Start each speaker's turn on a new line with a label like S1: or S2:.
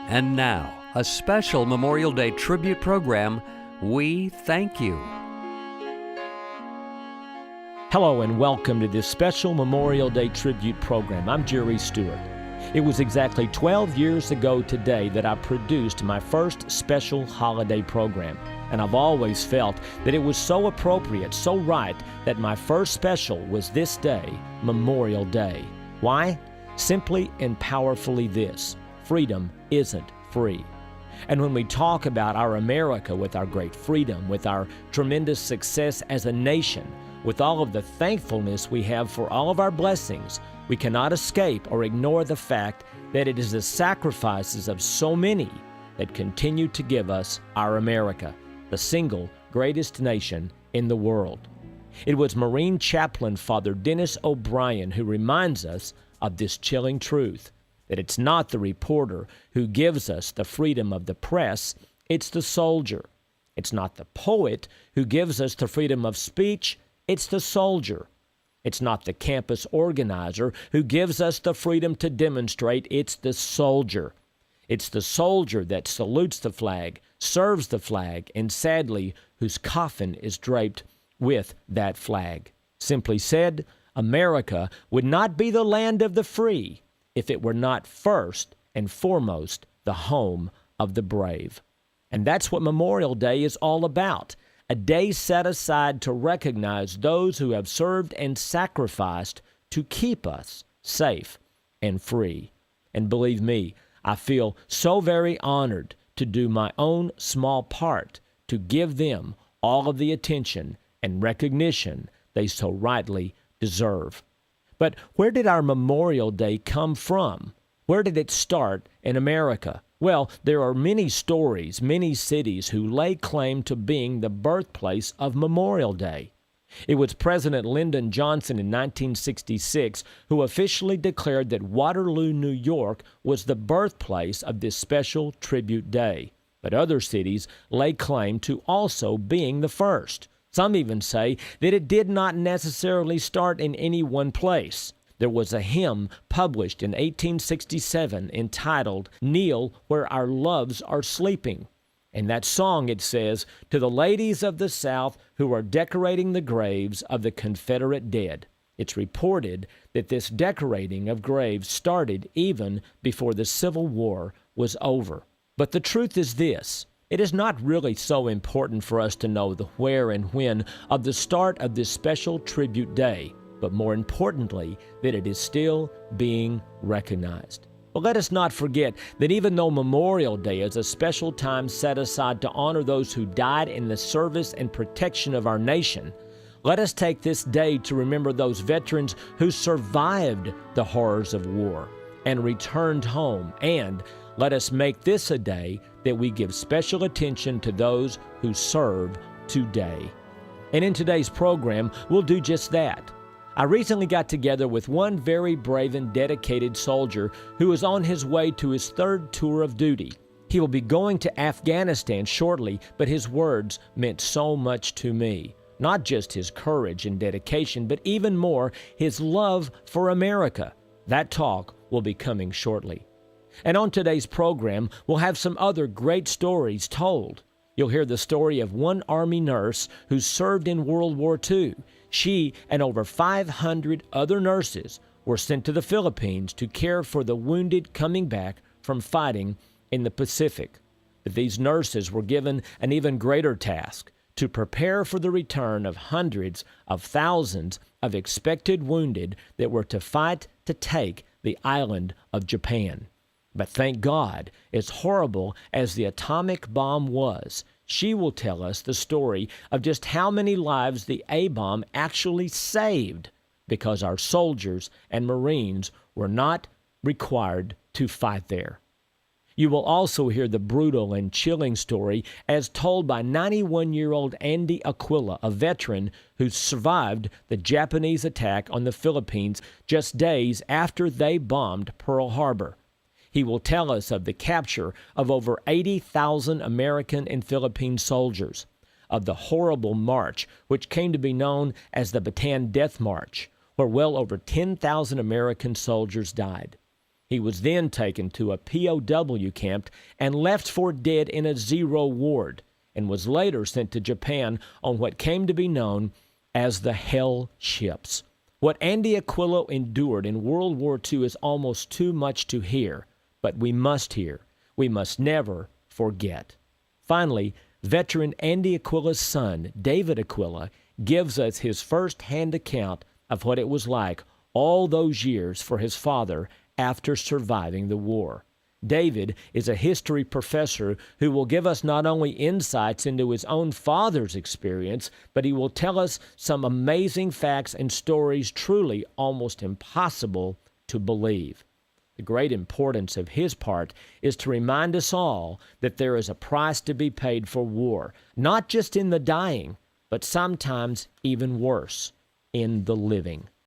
S1: And now, a special Memorial Day tribute program, We Thank You.
S2: Hello and welcome to this special Memorial Day tribute program. I'm Jerry Stewart. It was exactly 12 years ago today that I produced my first special holiday program. And I've always felt that it was so appropriate, so right, that my first special was this day, Memorial Day. Why? Simply and powerfully this: freedom isn't free. And when we talk about our America, with our great freedom, with our tremendous success as a nation, with all of the thankfulness we have for all of our blessings, we cannot escape or ignore the fact that it is the sacrifices of so many that continue to give us our America, the single greatest nation in the world. It was Marine Chaplain Father Dennis O'Brien who reminds us of this chilling truth, that it's not the reporter who gives us the freedom of the press, it's the soldier. It's not the poet who gives us the freedom of speech, it's the soldier. It's not the campus organizer who gives us the freedom to demonstrate, it's the soldier. It's the soldier that salutes the flag, serves the flag, and sadly, whose coffin is draped with that flag. Simply said, America would not be the land of the free if it were not first and foremost the home of the brave. And that's what Memorial Day is all about, a day set aside to recognize those who have served and sacrificed to keep us safe and free. And believe me, I feel so very honored to do my own small part to give them all of the attention and recognition they so rightly deserve. But where did our Memorial Day come from? Where did it start in America? Well, there are many stories, many cities who lay claim to being the birthplace of Memorial Day. It was President Lyndon Johnson in 1966 who officially declared that Waterloo, New York was the birthplace of this special tribute day. But other cities lay claim to also being the first. Some even say that it did not necessarily start in any one place. There was a hymn published in 1867 entitled, "Kneel Where Our Loves Are Sleeping." In that song it says, "To the ladies of the South who are decorating the graves of the Confederate dead." It's reported that this decorating of graves started even before the Civil War was over. But the truth is this: it is not really so important for us to know the where and when of the start of this special tribute day, but more importantly, that it is still being recognized. But let us not forget that even though Memorial Day is a special time set aside to honor those who died in the service and protection of our nation, let us take this day to remember those veterans who survived the horrors of war and returned home, and let us make this a day that we give special attention to those who serve today. And in today's program, we'll do just that. I recently got together with one very brave and dedicated soldier who is on his way to his third tour of duty. He will be going to Afghanistan shortly, but his words meant so much to me. Not just his courage and dedication, but even more, his love for America. That talk will be coming shortly. And on today's program, we'll have some other great stories told. You'll hear the story of one Army nurse who served in World War II. She and over 500 other nurses were sent to the Philippines to care for the wounded coming back from fighting in the Pacific. But these nurses were given an even greater task: to prepare for the return of hundreds of thousands of expected wounded that were to fight to take the island of Japan. But thank God, as horrible as the atomic bomb was, she will tell us the story of just how many lives the A-bomb actually saved because our soldiers and Marines were not required to fight there. You will also hear the brutal and chilling story as told by 91-year-old Andy Aquila, a veteran who survived the Japanese attack on the Philippines just days after they bombed Pearl Harbor. He will tell us of the capture of over 80,000 American and Philippine soldiers, of the horrible march which came to be known as the Bataan Death March, where well over 10,000 American soldiers died. He was then taken to a POW camp and left for dead in a zero ward, and was later sent to Japan on what came to be known as the Hell Ships. What Andy Aquila endured in World War II is almost too much to hear, but we must hear. We must never forget. Finally, veteran Andy Aquila's son, David Aquila, gives us his first-hand account of what it was like all those years for his father after surviving the war. David is a history professor who will give us not only insights into his own father's experience, but he will tell us some amazing facts and stories truly almost impossible to believe. The great importance of his part is to remind us all that there is a price to be paid for war, not just in the dying, but sometimes even worse, in the living.